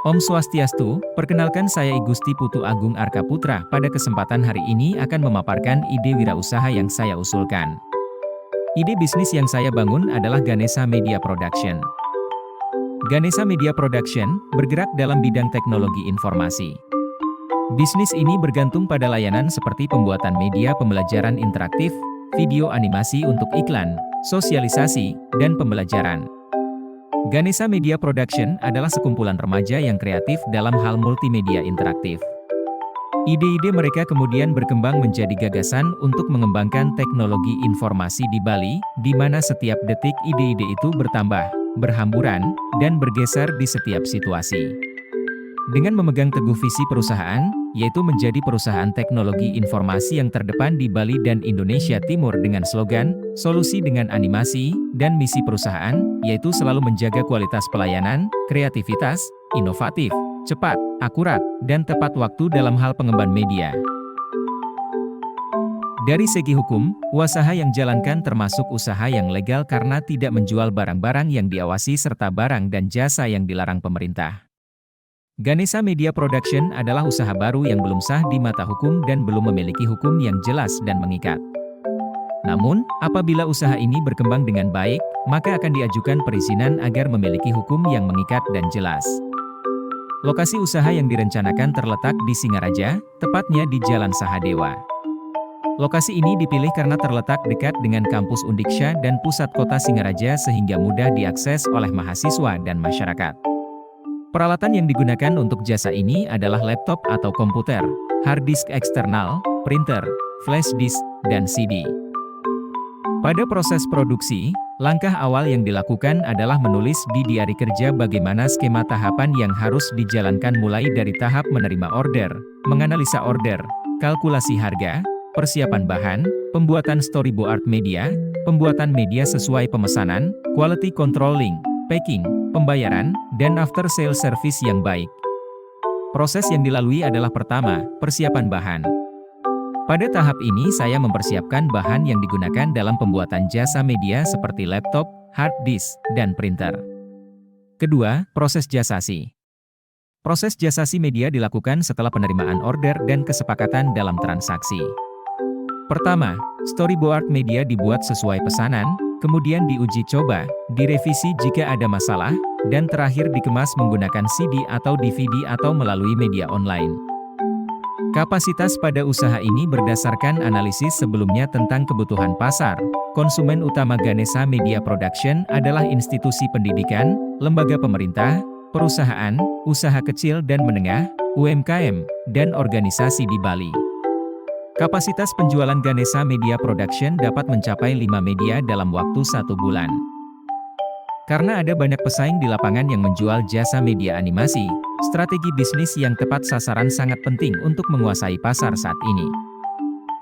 Om Swastiastu, perkenalkan saya I Gusti Putu Agung Arkaputra. Pada kesempatan hari ini akan memaparkan ide wirausaha yang saya usulkan. Ide bisnis yang saya bangun adalah Ganesha Media Production. Ganesha Media Production bergerak dalam bidang teknologi informasi. Bisnis ini bergantung pada layanan seperti pembuatan media pembelajaran interaktif, video animasi untuk iklan, sosialisasi, dan pembelajaran. Ganesha Media Production adalah sekumpulan remaja yang kreatif dalam hal multimedia interaktif. Ide-ide mereka kemudian berkembang menjadi gagasan untuk mengembangkan teknologi informasi di Bali, di mana setiap detik ide-ide itu bertambah, berhamburan, dan bergeser di setiap situasi. Dengan memegang teguh visi perusahaan, yaitu menjadi perusahaan teknologi informasi yang terdepan di Bali dan Indonesia Timur dengan slogan, solusi dengan animasi, dan misi perusahaan, yaitu selalu menjaga kualitas pelayanan, kreativitas, inovatif, cepat, akurat, dan tepat waktu dalam hal pengembangan media. Dari segi hukum, usaha yang jalankan termasuk usaha yang legal karena tidak menjual barang-barang yang diawasi serta barang dan jasa yang dilarang pemerintah. Ganesha Media Production adalah usaha baru yang belum sah di mata hukum dan belum memiliki hukum yang jelas dan mengikat. Namun, apabila usaha ini berkembang dengan baik, maka akan diajukan perizinan agar memiliki hukum yang mengikat dan jelas. Lokasi usaha yang direncanakan terletak di Singaraja, tepatnya di Jalan Sahadewa. Lokasi ini dipilih karena terletak dekat dengan kampus Undiksya dan pusat kota Singaraja sehingga mudah diakses oleh mahasiswa dan masyarakat. Peralatan yang digunakan untuk jasa ini adalah laptop atau komputer, hard disk eksternal, printer, flash disk, dan CD. Pada proses produksi, langkah awal yang dilakukan adalah menulis di diari kerja bagaimana skema tahapan yang harus dijalankan mulai dari tahap menerima order, menganalisa order, kalkulasi harga, persiapan bahan, pembuatan storyboard media, pembuatan media sesuai pemesanan, quality controlling, packing, pembayaran, dan after sale service yang baik. Proses yang dilalui adalah pertama, persiapan bahan. Pada tahap ini saya mempersiapkan bahan yang digunakan dalam pembuatan jasa media seperti laptop, hard disk, dan printer. Kedua, proses jasasi. Proses jasasi media dilakukan setelah penerimaan order dan kesepakatan dalam transaksi. Pertama, storyboard media dibuat sesuai pesanan, kemudian diuji coba, direvisi jika ada masalah, dan terakhir dikemas menggunakan CD atau DVD atau melalui media online. Kapasitas pada usaha ini berdasarkan analisis sebelumnya tentang kebutuhan pasar. Konsumen utama Ganesha Media Production adalah institusi pendidikan, lembaga pemerintah, perusahaan, usaha kecil dan menengah, UMKM, dan organisasi di Bali. Kapasitas penjualan Ganesha Media Production dapat mencapai 5 media dalam waktu 1 bulan. Karena ada banyak pesaing di lapangan yang menjual jasa media animasi, strategi bisnis yang tepat sasaran sangat penting untuk menguasai pasar saat ini.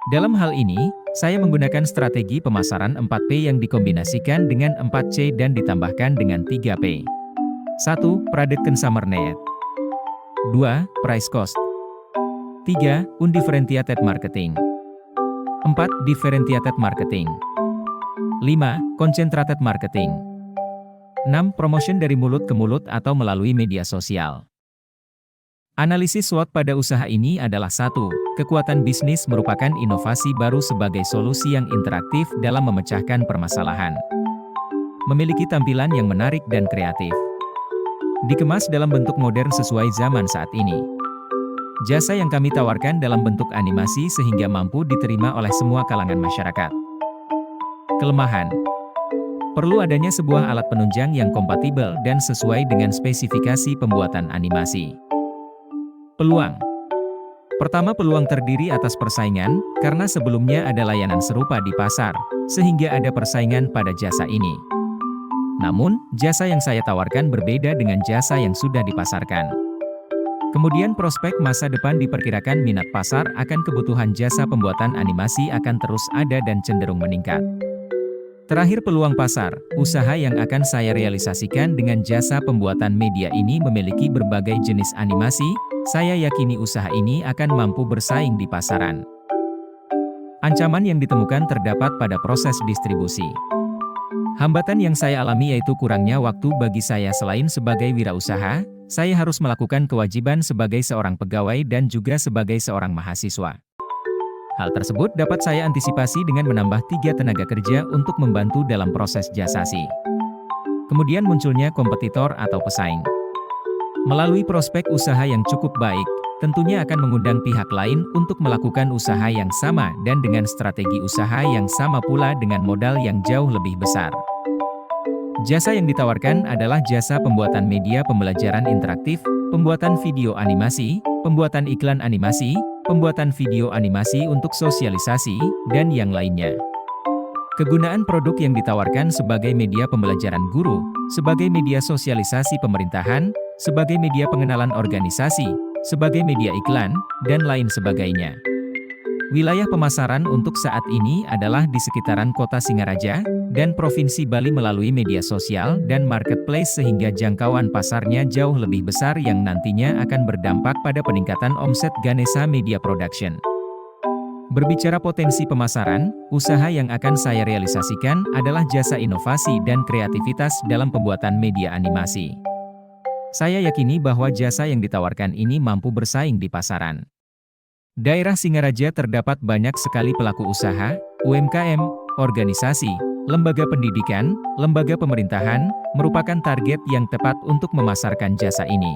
Dalam hal ini, saya menggunakan strategi pemasaran 4P yang dikombinasikan dengan 4C dan ditambahkan dengan 3P. 1. Product Consumer Need. 2. Price Cost. 3. Undifferentiated Marketing. 4. Differentiated Marketing. 5. Concentrated Marketing. 6. Promotion dari mulut ke mulut atau melalui media sosial. Analisis SWOT pada usaha ini adalah 1. Kekuatan bisnis merupakan inovasi baru sebagai solusi yang interaktif dalam memecahkan permasalahan. Memiliki tampilan yang menarik dan kreatif. Dikemas dalam bentuk modern sesuai zaman saat ini. Jasa yang kami tawarkan dalam bentuk animasi sehingga mampu diterima oleh semua kalangan masyarakat. Kelemahan. Perlu adanya sebuah alat penunjang yang kompatibel dan sesuai dengan spesifikasi pembuatan animasi. Peluang. Pertama, peluang terdiri atas persaingan, karena sebelumnya ada layanan serupa di pasar, sehingga ada persaingan pada jasa ini. Namun, jasa yang saya tawarkan berbeda dengan jasa yang sudah dipasarkan. Kemudian prospek masa depan diperkirakan minat pasar akan kebutuhan jasa pembuatan animasi akan terus ada dan cenderung meningkat. Terakhir, peluang pasar, usaha yang akan saya realisasikan dengan jasa pembuatan media ini memiliki berbagai jenis animasi, saya yakini usaha ini akan mampu bersaing di pasaran. Ancaman yang ditemukan terdapat pada proses distribusi. Hambatan yang saya alami yaitu kurangnya waktu bagi saya selain sebagai wirausaha, saya harus melakukan kewajiban sebagai seorang pegawai dan juga sebagai seorang mahasiswa. Hal tersebut dapat saya antisipasi dengan menambah 3 tenaga kerja untuk membantu dalam proses jasasi. Kemudian munculnya kompetitor atau pesaing. Melalui prospek usaha yang cukup baik, tentunya akan mengundang pihak lain untuk melakukan usaha yang sama dan dengan strategi usaha yang sama pula dengan modal yang jauh lebih besar. Jasa yang ditawarkan adalah jasa pembuatan media pembelajaran interaktif, pembuatan video animasi, pembuatan iklan animasi, pembuatan video animasi untuk sosialisasi, dan yang lainnya. Kegunaan produk yang ditawarkan sebagai media pembelajaran guru, sebagai media sosialisasi pemerintahan, sebagai media pengenalan organisasi, sebagai media iklan, dan lain sebagainya. Wilayah pemasaran untuk saat ini adalah di sekitaran Kota Singaraja dan Provinsi Bali melalui media sosial dan marketplace sehingga jangkauan pasarnya jauh lebih besar yang nantinya akan berdampak pada peningkatan omset Ganesha Media Production. Berbicara potensi pemasaran, usaha yang akan saya realisasikan adalah jasa inovasi dan kreativitas dalam pembuatan media animasi. Saya yakini bahwa jasa yang ditawarkan ini mampu bersaing di pasaran. Daerah Singaraja terdapat banyak sekali pelaku usaha, UMKM, organisasi, lembaga pendidikan, lembaga pemerintahan, merupakan target yang tepat untuk memasarkan jasa ini.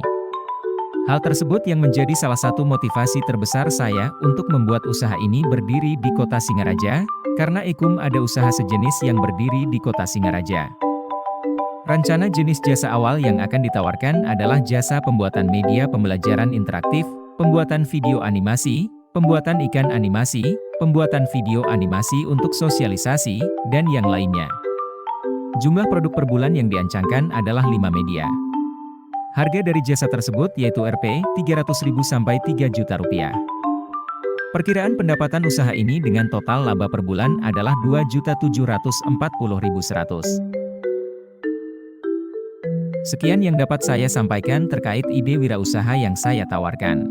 Hal tersebut yang menjadi salah satu motivasi terbesar saya untuk membuat usaha ini berdiri di Kota Singaraja, karena Ikum ada usaha sejenis yang berdiri di Kota Singaraja. Rencana jenis jasa awal yang akan ditawarkan adalah jasa pembuatan media pembelajaran interaktif, pembuatan video animasi, pembuatan ikan animasi, pembuatan video animasi untuk sosialisasi, dan yang lainnya. Jumlah produk per bulan yang diancangkan adalah 5 media. Harga dari jasa tersebut yaitu Rp. 300.000 sampai 3 juta rupiah. Perkiraan pendapatan usaha ini dengan total laba per bulan adalah 2.740.100. Sekian yang dapat saya sampaikan terkait ide wirausaha yang saya tawarkan.